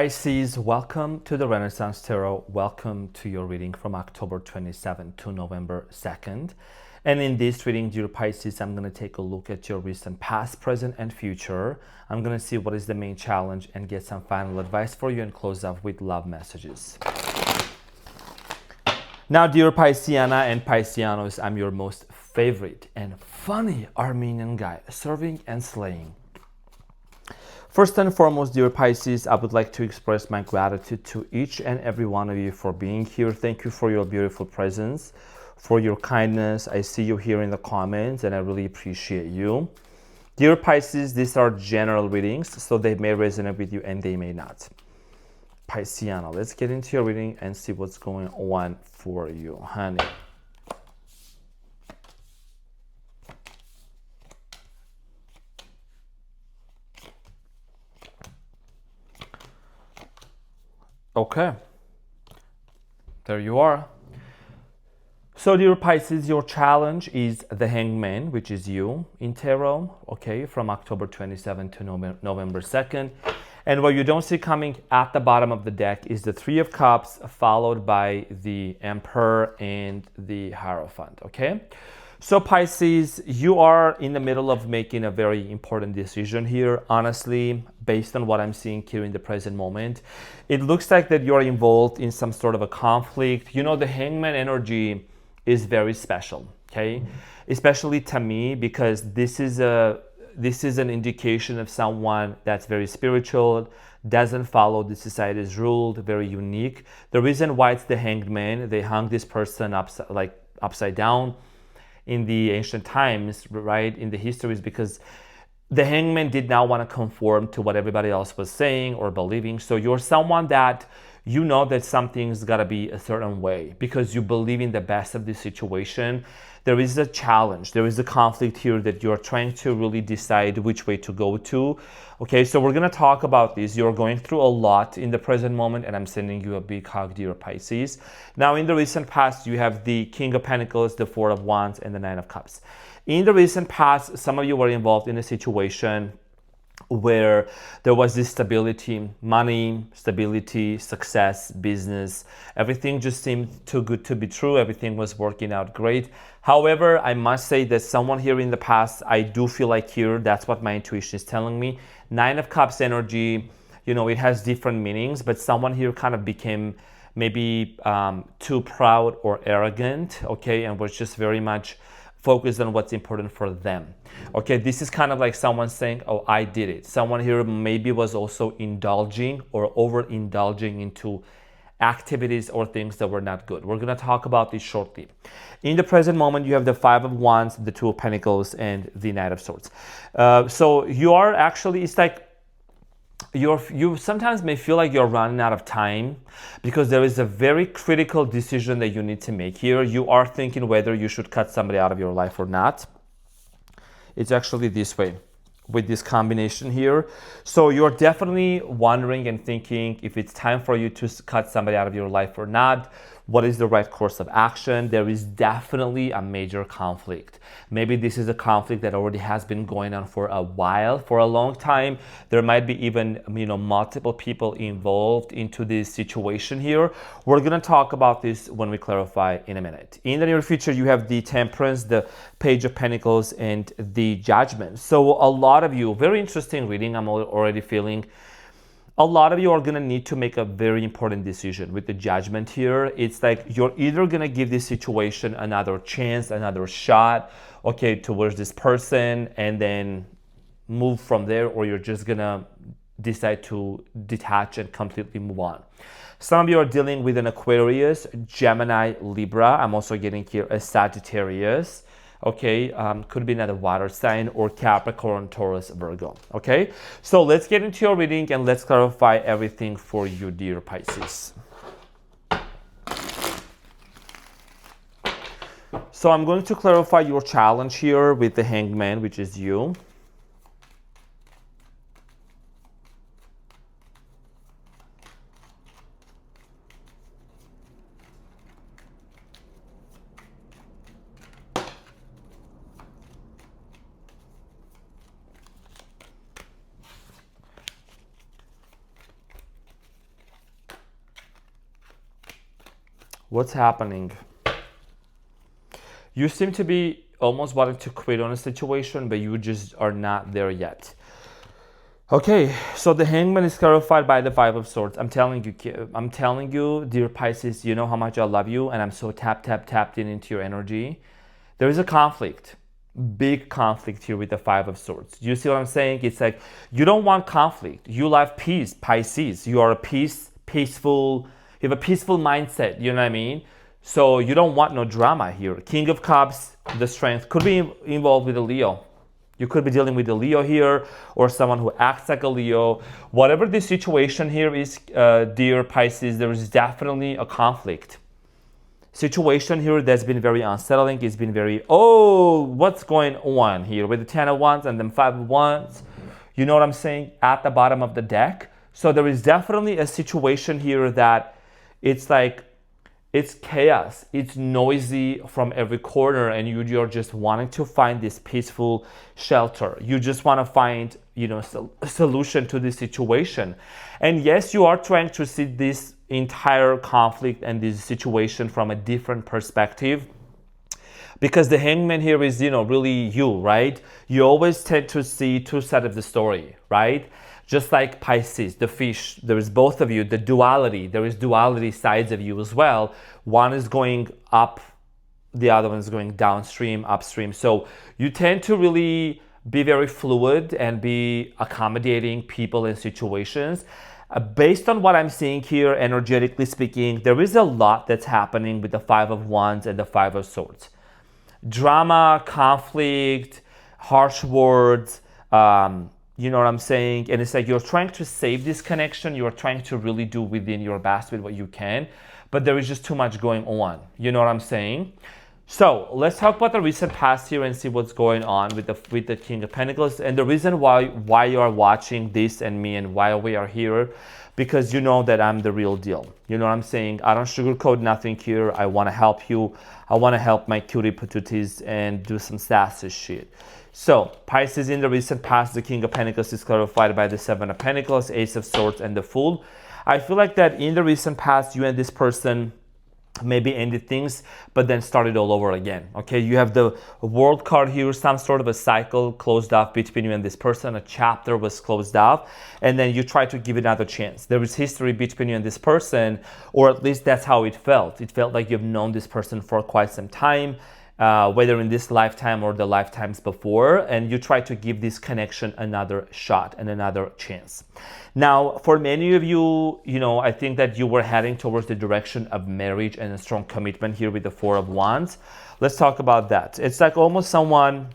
Pisces, welcome to the Renaissance Tarot. Welcome to your reading from October 27th to November 2nd. And in this reading, dear Pisces, I'm going to take a look at your recent past, present, and future. I'm going to see what is the main challenge and get some final advice for you and close off with love messages. Now, dear Pisciana and Piscianos, I'm your most favorite and funny Armenian guy, serving and slaying. First and foremost, dear Pisces, I would like to express my gratitude to each and every one of you for being here. Thank you for your beautiful presence, for your kindness. I see you here in the comments and I really appreciate you. Dear Pisces, these are general readings, so they may resonate with you and they may not. Pisciana, let's get into your reading and see what's going on for you, honey. Okay, there you are. So dear Pisces, your challenge is the Hangman, which is you in tarot, okay, from October 27th to November 2nd. And what you don't see coming at the bottom of the deck is the Three of Cups, followed by the Emperor and the Hierophant, okay? So Pisces, you are in the middle of making a very important decision here. Honestly, based on what I'm seeing here in the present moment, it looks like that you're involved in some sort of a conflict. You know, the Hangman energy is very special, okay? Especially to me, because this is an indication of someone that's very spiritual, doesn't follow the society's rule, very unique. The reason why it's the Hanged Man, they hung this person upside down in the ancient times, right, in the history, is because the hangman did not want to conform to what everybody else was saying or believing. So you're someone that you know that something's got to be a certain way because you believe in the best of the situation. There is a challenge, there is a conflict here that you're trying to really decide which way to go to. Okay, so we're going to talk about this. You're going through a lot in the present moment, and I'm sending you a big hug, dear Pisces. Now, in the recent past, you have the King of Pentacles, the Four of Wands, and the Nine of Cups. In the recent past, some of you were involved in a situation where there was this stability, money, stability, success, business. Everything just seemed too good to be true. Everything was working out great. However, I must say that someone here in the past, I do feel like here, that's what my intuition is telling me. Nine of Cups energy, you know, it has different meanings, but someone here kind of became maybe too proud or arrogant, okay, and was just very much focused on what's important for them. Okay, this is kind of like someone saying, oh, I did it. Someone here maybe was also indulging or overindulging into activities or things that were not good. We're going to talk about this shortly. In the present moment, you have the Five of Wands, the Two of Pentacles, and the Knight of Swords. So you are actually, it's like, you sometimes may feel like you're running out of time because there is a very critical decision that you need to make here. You are thinking whether you should cut somebody out of your life or not. It's actually this way with this combination here. So you're definitely wondering and thinking if it's time for you to cut somebody out of your life or not. What is the right course of action? There is definitely a major conflict. Maybe this is a conflict that already has been going on for a while, for a long time. There might be even, multiple people involved into this situation here. We're going to talk about this when we clarify in a minute. In the near future, you have the Temperance, the Page of Pentacles, and the Judgment. So a lot of you, very interesting reading, I'm already feeling. A lot of you are going to need to make a very important decision with the Judgment here. It's like you're either going to give this situation another chance, another shot, okay, towards this person and then move from there, or you're just going to decide to detach and completely move on. Some of you are dealing with an Aquarius, Gemini, Libra. I'm also getting here a Sagittarius. Okay, could be another water sign, or Capricorn, Taurus, Virgo. Okay, so let's get into your reading and let's clarify everything for you, dear Pisces. So I'm going to clarify your challenge here with the Hangman, which is you. What's happening? You seem to be almost wanting to quit on a situation, but you just are not there yet. Okay, so the Hangman is clarified by the Five of Swords. I'm telling you, dear Pisces, you know how much I love you, and I'm so tapped into your energy. There is a conflict, big conflict here with the Five of Swords. You see what I'm saying? It's like you don't want conflict. You love peace, Pisces. You are peaceful. You have a peaceful mindset. You know what I mean? So you don't want no drama here. King of Cups, the strength could be involved with a Leo. You could be dealing with a Leo here or someone who acts like a Leo. Whatever the situation here is, dear Pisces, there is definitely a conflict. Situation here that's been very unsettling. It's been very, what's going on here with the 10 of Wands and then 5 of Wands? You know what I'm saying? At the bottom of the deck. So there is definitely a situation here that it's like, it's chaos, it's noisy from every corner, and you're just wanting to find this peaceful shelter. You just want to find, a solution to this situation. And yes, you are trying to see this entire conflict and this situation from a different perspective. Because the Hangman here is, really you, right? You always tend to see two sides of the story, right? Just like Pisces, the fish, there is both of you, the duality. There is duality sides of you as well. One is going up, the other one is going downstream, upstream. So you tend to really be very fluid and be accommodating people and situations. Based on what I'm seeing here, energetically speaking, there is a lot that's happening with the Five of Wands and the Five of Swords. Drama, conflict, harsh words, you know what I'm saying? And it's like you're trying to save this connection. You're trying to really do within your best with what you can. But there is just too much going on. You know what I'm saying? So let's talk about the recent past here and see what's going on with the King of Pentacles. And the reason why you are watching this and me and why we are here, because you know that I'm the real deal. You know what I'm saying? I don't sugarcoat nothing here. I want to help you. I want to help my cutie patooties and do some sassy shit. So, Pisces, in the recent past, the King of Pentacles is clarified by the Seven of Pentacles, Ace of Swords, and the Fool. I feel like that in the recent past, you and this person maybe ended things, but then started all over again. Okay, you have the World card here, some sort of a cycle closed off between you and this person. A chapter was closed off, and then you try to give it another chance. There is history between you and this person, or at least that's how it felt. It felt like you've known this person for quite some time. Whether in this lifetime or the lifetimes before, and you try to give this connection another shot and another chance. Now, for many of you, I think that you were heading towards the direction of marriage and a strong commitment here with the Four of Wands. Let's talk about that. It's like almost someone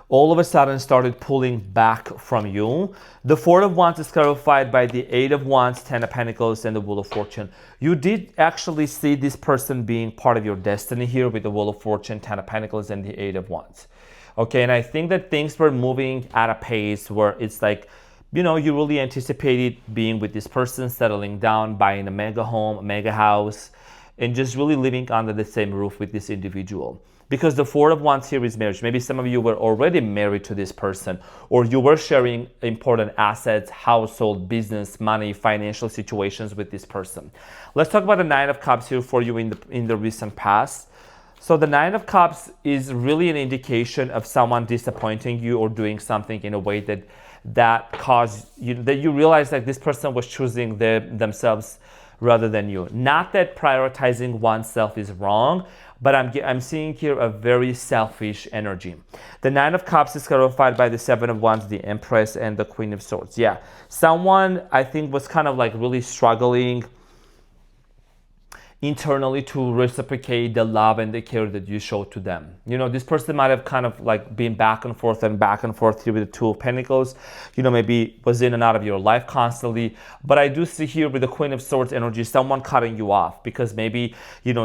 all of a sudden started pulling back from you. The Four of Wands is clarified by the Eight of Wands, Ten of Pentacles, and the Wheel of Fortune. You did actually see this person being part of your destiny here with the Wheel of Fortune, Ten of Pentacles, and the Eight of Wands. Okay, and I think that things were moving at a pace where it's like, you really anticipated being with this person, settling down, buying a mega home, a mega house, and just really living under the same roof with this individual. Because the Four of Wands here is marriage. Maybe some of you were already married to this person, or you were sharing important assets, household, business, money, financial situations with this person. Let's talk about the Nine of Cups here for you in the recent past. So the Nine of Cups is really an indication of someone disappointing you or doing something in a way that caused you, that you realize that this person was choosing themselves rather than you. Not that prioritizing oneself is wrong, but I'm seeing here a very selfish energy. The Nine of Cups is clarified by the Seven of Wands, the Empress, and the Queen of Swords. Yeah, someone I think was kind of like really struggling internally to reciprocate the love and the care that you show to them. This person might have kind of like been back and forth here with the Two of Pentacles. Maybe was in and out of your life constantly. But I do see here with the Queen of Swords energy, someone cutting you off because maybe,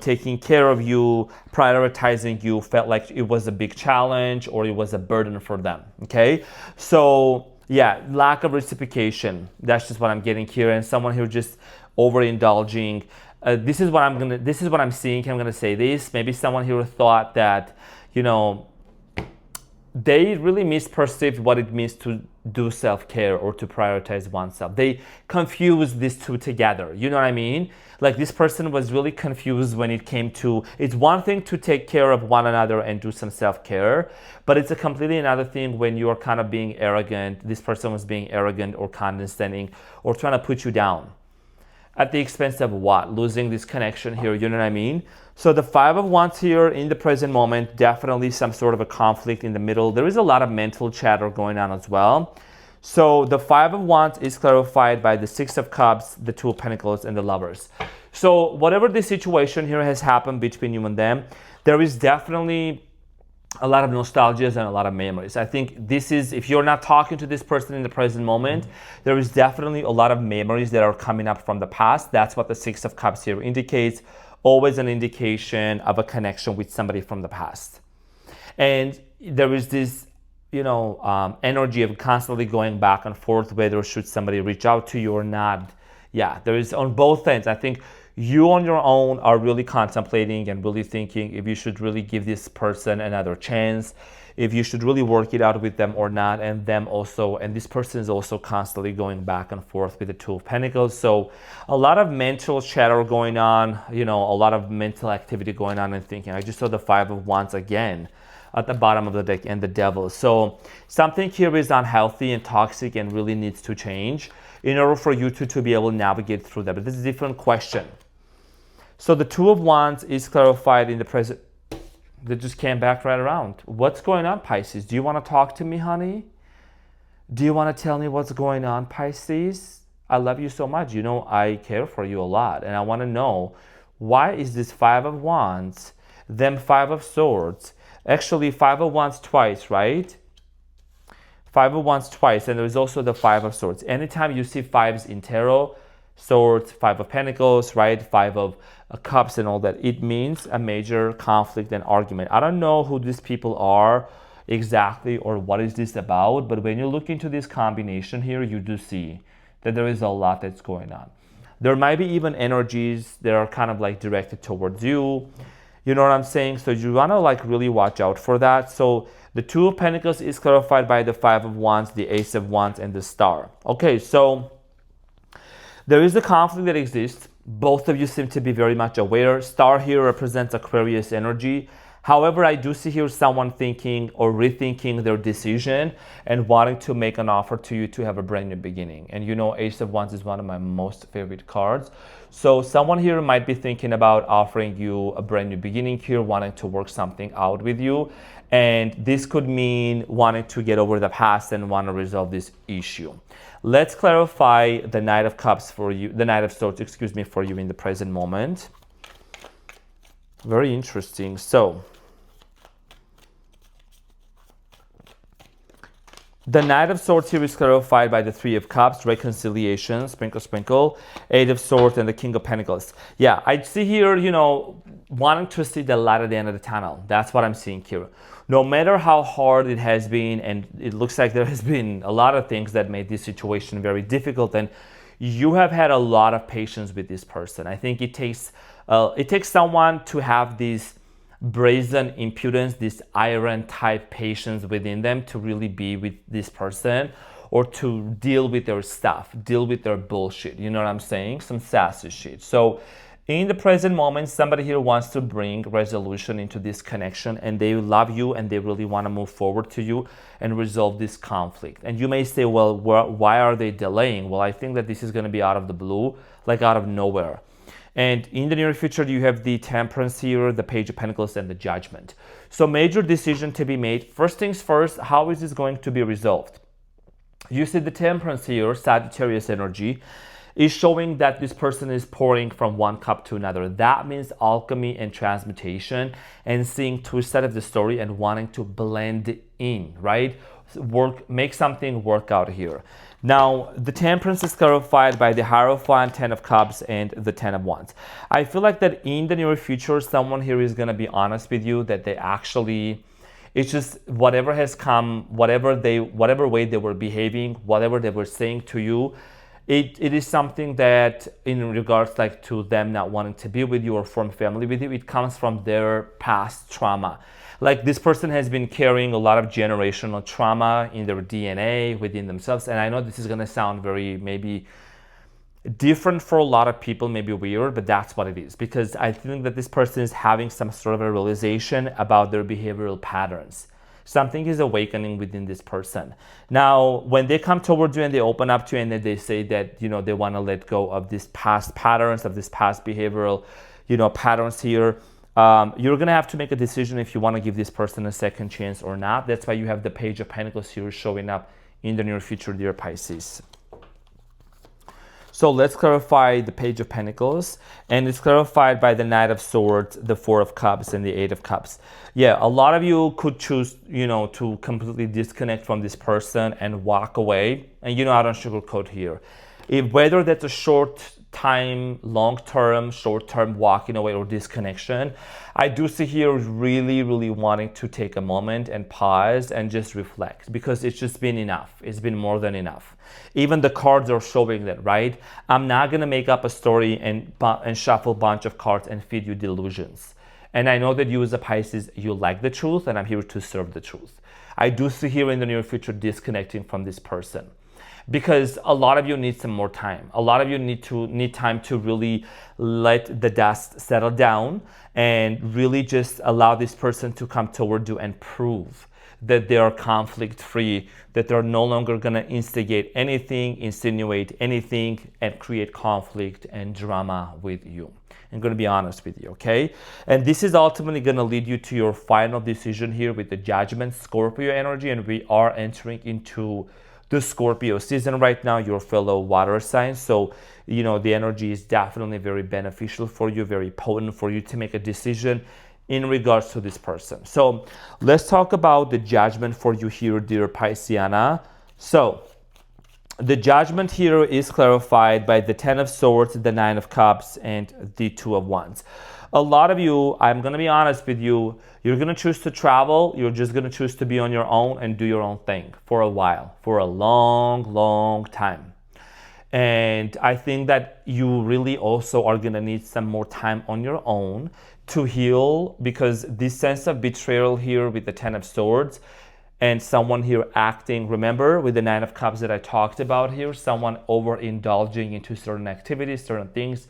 taking care of you, prioritizing you felt like it was a big challenge or it was a burden for them. Okay. So yeah, lack of reciprocation. That's just what I'm getting here. And someone here just overindulging. This is what I'm seeing. I'm gonna say this. Maybe someone here thought that, they really misperceived what it means to do self-care or to prioritize oneself. They confuse these two together. You know what I mean? Like this person was really confused when it came to, it's one thing to take care of one another and do some self-care, but it's a completely another thing when you're kind of being arrogant. This person was being arrogant or condescending or trying to put you down. At the expense of what? Losing this connection here, you know what I mean? So the Five of Wands here in the present moment, definitely some sort of a conflict in the middle. There is a lot of mental chatter going on as well. So the Five of Wands is clarified by the Six of Cups, the Two of Pentacles, and the Lovers. So whatever the situation here has happened between you and them, there is definitely a lot of nostalgias and a lot of memories. I think this is, if you're not talking to this person in the present moment, there is definitely a lot of memories that are coming up from the past. That's what the Six of Cups here indicates. Always an indication of a connection with somebody from the past. And there is this, energy of constantly going back and forth, whether should somebody reach out to you or not. Yeah, there is on both ends. I think you on your own are really contemplating and really thinking if you should really give this person another chance, if you should really work it out with them or not, and them also, and this person is also constantly going back and forth with the Two of Pentacles. So a lot of mental chatter going on, a lot of mental activity going on and thinking. I just saw the Five of Wands again at the bottom of the deck and the Devil. So something here is unhealthy and toxic and really needs to change in order for you to be able to navigate through that. But this is a different question. So the Two of Wands is clarified in the present. They just came back right around. What's going on, Pisces? Do you want to talk to me, honey? Do you want to tell me what's going on, Pisces? I love you so much. I care for you a lot. And I want to know, why is this Five of Wands, then Five of Swords? Actually, Five of Wands twice, right? Five of Wands twice. And there's also the Five of Swords. Anytime you see fives in tarot, Swords, Five of Pentacles, right? Five of Cups and all that. It means a major conflict and argument. I don't know who these people are exactly or what is this about, but when you look into this combination here, you do see that there is a lot that's going on. There might be even energies that are kind of like directed towards you. You know what I'm saying? So you want to like really watch out for that. So the Two of Pentacles is clarified by the Five of Wands, the Ace of Wands, and the Star. Okay, so there is a conflict that exists. Both of you seem to be very much aware. Star here represents Aquarius energy. However, I do see here someone thinking or rethinking their decision and wanting to make an offer to you to have a brand new beginning. And Ace of Wands is one of my most favorite cards. So someone here might be thinking about offering you a brand new beginning here, wanting to work something out with you. And this could mean wanting to get over the past and want to resolve this issue. Let's clarify the Knight of Cups for you, the Knight of Swords, for you in the present moment. Very interesting. So, the Knight of Swords here is clarified by the Three of Cups, reconciliation, sprinkle, sprinkle, Eight of Swords, and the King of Pentacles. Yeah, I see here, wanting to see the light at the end of the tunnel. That's what I'm seeing here. No matter how hard it has been, and it looks like there has been a lot of things that made this situation very difficult, and you have had a lot of patience with this person. I think it takes someone to have this brazen impudence, this iron type patience within them to really be with this person or to deal with their stuff, deal with their bullshit. You know what I'm saying? Some sassy shit. So in the present moment, somebody here wants to bring resolution into this connection, and they love you and they really want to move forward to you and resolve this conflict. And you may say, well, why are they delaying? Well, I think that this is going to be out of the blue, like out of nowhere. And in the near future, you have the Temperance here, the Page of Pentacles, and the Judgment. So major decision to be made. First things first, how is this going to be resolved? You see the Temperance here, Sagittarius energy, is showing that this person is pouring from one cup to another. That means alchemy and transmutation and seeing two sides of the story and wanting to blend in, right? Make something work out here. Now, the Temperance is clarified by the Hierophant, Ten of Cups, and the Ten of Wands. I feel like that in the near future, someone here is going to be honest with you that they actually, it's just whatever has come, whatever way they were behaving, whatever they were saying to you, It is something that in regards like to them not wanting to be with you or form family with you, it comes from their past trauma. Like this person has been carrying a lot of generational trauma in their DNA within themselves. And I know this is going to sound very maybe different for a lot of people, maybe weird, but that's what it is. Because I think that this person is having some sort of a realization about their behavioral patterns. Something is awakening within this person. Now, when they come towards you and they open up to you and then they say that, they want to let go of these past patterns, of this past behavioral, patterns here, you're going to have to make a decision if you want to give this person a second chance or not. That's why you have the Page of Pentacles here showing up in the near future, dear Pisces. So let's clarify the Page of Pentacles, and it's clarified by the Knight of Swords, the Four of Cups, and the Eight of Cups. Yeah, a lot of you could choose, to completely disconnect from this person and walk away. And I don't sugarcoat here. Whether that's a short time, long-term, short-term walking away or disconnection, I do see here really, really wanting to take a moment and pause and just reflect, because it's just been enough. It's been more than enough. Even the cards are showing that, right? I'm not going to make up a story and shuffle a bunch of cards and feed you delusions. And I know that you as a Pisces, you like the truth, and I'm here to serve the truth. I do see here in the near future disconnecting from this person, because a lot of you need some more time. A lot of you need time to really let the dust settle down and really just allow this person to come toward you and prove that they are conflict free, that they're no longer going to instigate anything, insinuate anything, and create conflict and drama with you. I'm going to be honest with you, okay? And this is ultimately going to lead you to your final decision here with the Judgment Scorpio energy, and we are entering into the Scorpio season right now, your fellow water signs. So, the energy is definitely very beneficial for you, very potent for you to make a decision in regards to this person. So let's talk about the judgment for you here, dear Pisceana. So the judgment here is clarified by the Ten of Swords, the Nine of Cups, and the Two of Wands. A lot of you, I'm going to be honest with you, you're going to choose to travel. You're just going to choose to be on your own and do your own thing for a while, for a long, long time. And I think that you really also are going to need some more time on your own to heal, because this sense of betrayal here with the Ten of Swords and someone here acting, remember with the Nine of Cups that I talked about here, someone overindulging into certain activities, certain things.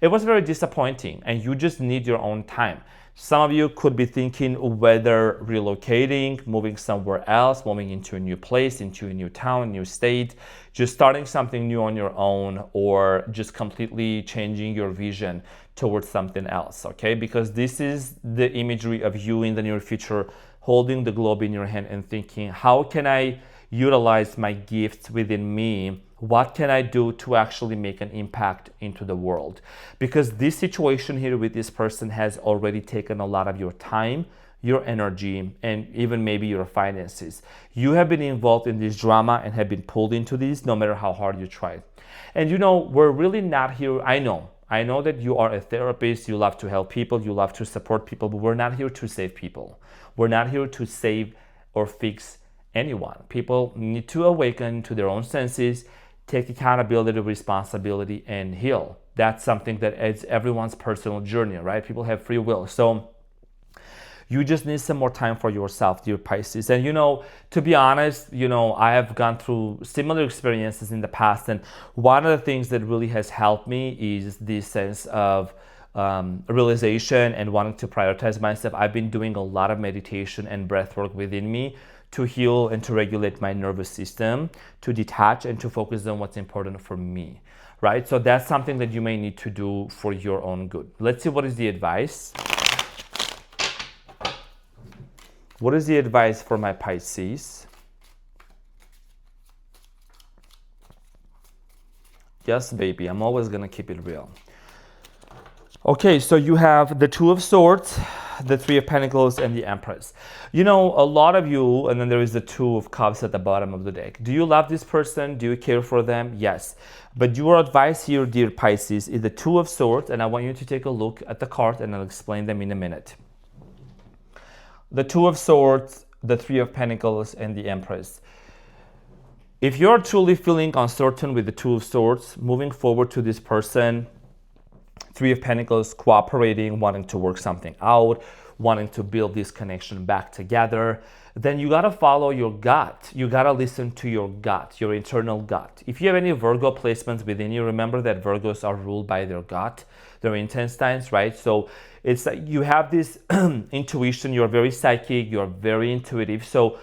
It was very disappointing, and you just need your own time. Some of you could be thinking whether relocating, moving somewhere else, moving into a new place, into a new town, new state, just starting something new on your own, or just completely changing your vision towards something else, okay? Because this is the imagery of you in the near future holding the globe in your hand and thinking, how can I utilize my gifts within me? What can I do to actually make an impact into the world? Because this situation here with this person has already taken a lot of your time, your energy, and even maybe your finances. You have been involved in this drama and have been pulled into this no matter how hard you try. And we're really not here. I know that you are a therapist, you love to help people, you love to support people, but we're not here to save people. We're not here to save or fix anyone. People need to awaken to their own senses, take accountability, responsibility, and heal. That's something that is everyone's personal journey, right? People have free will. So you just need some more time for yourself, dear Pisces. And to be honest, I have gone through similar experiences in the past. And one of the things that really has helped me is this sense of realization and wanting to prioritize myself. I've been doing a lot of meditation and breath work within me to heal and to regulate my nervous system, to detach and to focus on what's important for me, right? So that's something that you may need to do for your own good. Let's see what is the advice. What is the advice for my Pisces? Yes, baby, I'm always gonna keep it real. Okay, so you have the Two of Swords, the Three of Pentacles, and the Empress. A lot of you, and then there is the Two of Cups at the bottom of the deck. Do you love this person? Do you care for them? Yes. But your advice here, dear Pisces, is the Two of Swords, and I want you to take a look at the card, and I'll explain them in a minute. The Two of Swords, the Three of Pentacles, and the Empress. If you're truly feeling uncertain with the Two of Swords, moving forward to this person, Three of Pentacles, cooperating, wanting to work something out, wanting to build this connection back together, then you gotta follow your gut. You gotta listen to your gut, your internal gut. If you have any Virgo placements within you, remember that Virgos are ruled by their gut, their intestines, right? So it's like you have this intuition, you're very psychic, you're very intuitive. So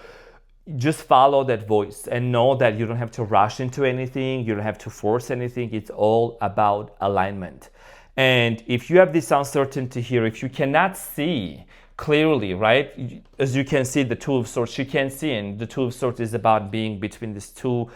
just follow that voice and know that you don't have to rush into anything, you don't have to force anything. It's all about alignment. And if you have this uncertainty here, if you cannot see clearly, right, as you can see the Two of Swords, you can see, and the Two of Swords is about being between these two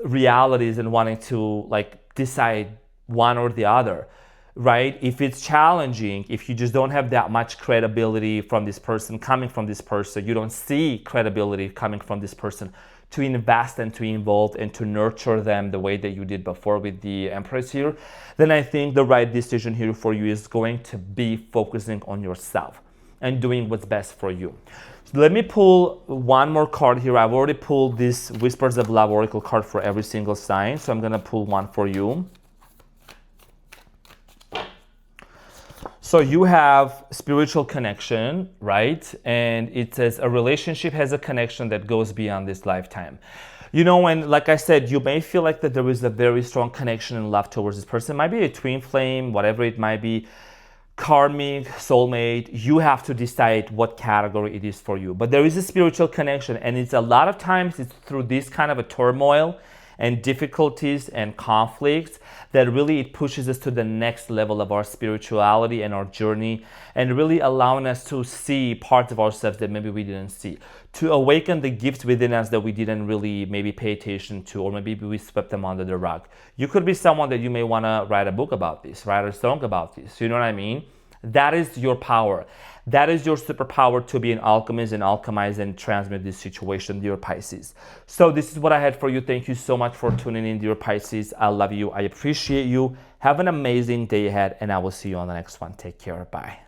realities and wanting to like decide one or the other, right? If it's challenging, if you just don't have that much credibility from this person, coming from this person, you don't see credibility coming from this person to invest and to involve and to nurture them the way that you did before with the Empress here, then I think the right decision here for you is going to be focusing on yourself and doing what's best for you. So let me pull one more card here. I've already pulled this Whispers of Love Oracle card for every single sign, so I'm gonna pull one for you. So you have spiritual connection, right? And it says a relationship has a connection that goes beyond this lifetime. You know, when, like I said, you may feel like that there is a very strong connection and love towards this person. It might be a twin flame, whatever it might be, karmic, soulmate. You have to decide what category it is for you. But there is a spiritual connection, and it's a lot of times it's through this kind of a turmoil and difficulties and conflicts that really it pushes us to the next level of our spirituality and our journey, and really allowing us to see parts of ourselves that maybe we didn't see, to awaken the gifts within us that we didn't really maybe pay attention to, or maybe we swept them under the rug. You could be someone that you may want to write a book about this, write a song about this, you know what I mean? That is your power. That is your superpower, to be an alchemist and alchemize and transmute this situation, dear Pisces. So this is what I had for you. Thank you so much for tuning in, dear Pisces. I love you. I appreciate you. Have an amazing day ahead, and I will see you on the next one. Take care. Bye.